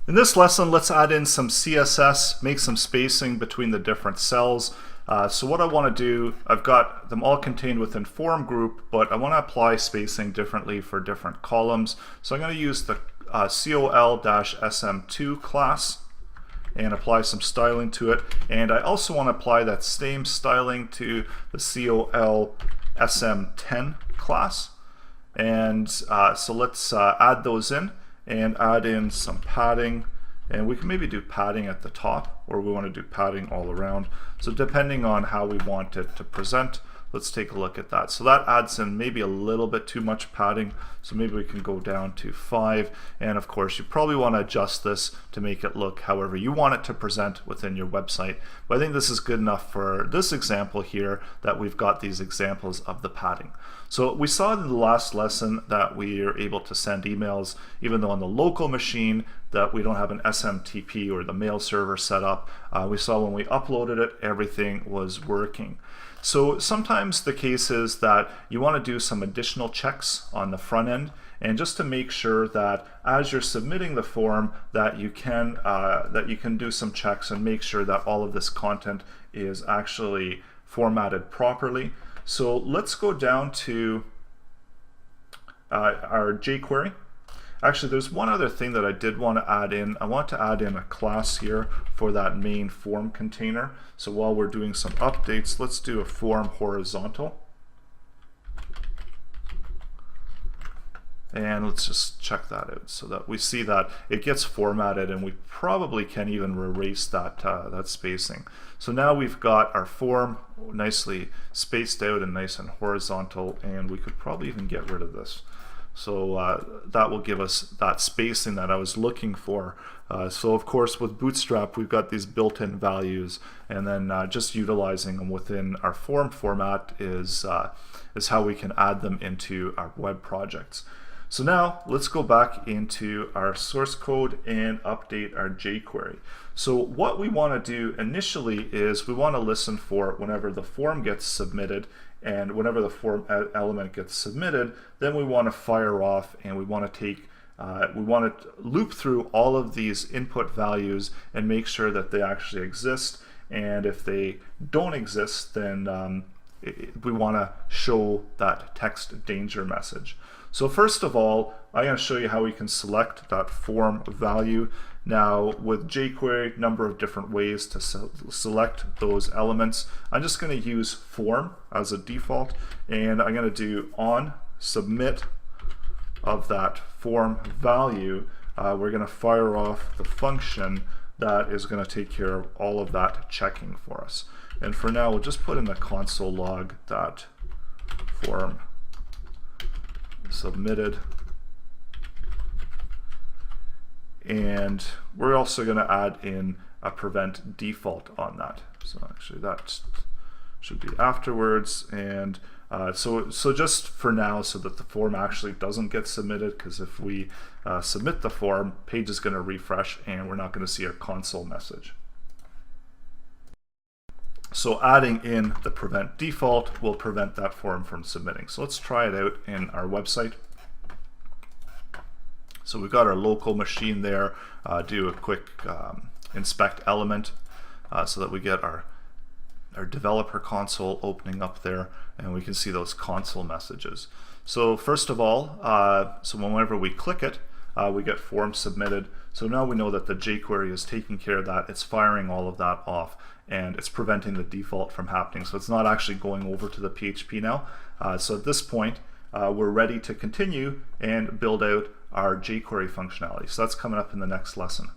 In this lesson, let's add in some CSS, make some spacing between the different cells. So what I want to do, I've got them all contained within form group, but I want to apply spacing differently for different columns. So I'm going to use the col-sm2 class and apply some styling to it. And I also want to apply that same styling to the col-sm10 class. And so let's add those in and add in some padding, and we can maybe do padding at the top, or we want to do padding all around. So depending on how we want it to present, let's take a look at that. So that adds in maybe a little bit too much padding, so maybe we can go down to 5, and of course you probably want to adjust this to make it look however you want it to present within your website. But I think this is good enough for this example here, that we've got these examples of the padding. So we saw in the last lesson that we are able to send emails even though on the local machine that we don't have an SMTP or the mail server set up. We saw when we uploaded it, everything was working. So sometimes the case is that you want to do some additional checks on the front end, and just to make sure that as you're submitting the form that you can do some checks and make sure that all of this content is actually formatted properly. So let's go down to our jQuery. Actually, there's one other thing that I did want to add in. I want to add in a class here for that main form container. So while we're doing some updates, let's do a form horizontal. And let's just check that out so that we see that it gets formatted, and we probably can even erase that, that spacing. So now we've got our form nicely spaced out and nice and horizontal, and we could probably even get rid of this. So that will give us that spacing that I was looking for. So of course with Bootstrap we've got these built-in values, and then just utilizing them within our form format is how we can add them into our web projects. So now let's go back into our source code and update our jQuery. So what we want to do initially is we want to listen for whenever the form gets submitted, and whenever the form element gets submitted, then we want to fire off, and we want to loop through all of these input values and make sure that they actually exist. And if they don't exist, then we want to show that text danger message. So first of all, I'm going to show you how we can select that form value. Now with jQuery, number of different ways to select those elements. I'm just going to use form as a default, and I'm going to do on submit of that form value. We're going to fire off the function that is going to take care of all of that checking for us. And for now, we'll just put in the console log that form submitted, and we're also going to add in a prevent default on that. So actually that should be afterwards, and so just for now, so that the form actually doesn't get submitted, because if we submit the form, page is going to refresh and we're not going to see our console message. So adding in the prevent default will prevent that form from submitting. So let's try it out in our website. So we've got our local machine there. Do a quick inspect element so that we get our developer console opening up there, and we can see those console messages. So first of all, so whenever we click it, we get form submitted. So now we know that the jQuery is taking care of that. It's firing all of that off, and it's preventing the default from happening. So it's not actually going over to the PHP now. So at this point, we're ready to continue and build out our jQuery functionality. So that's coming up in the next lesson.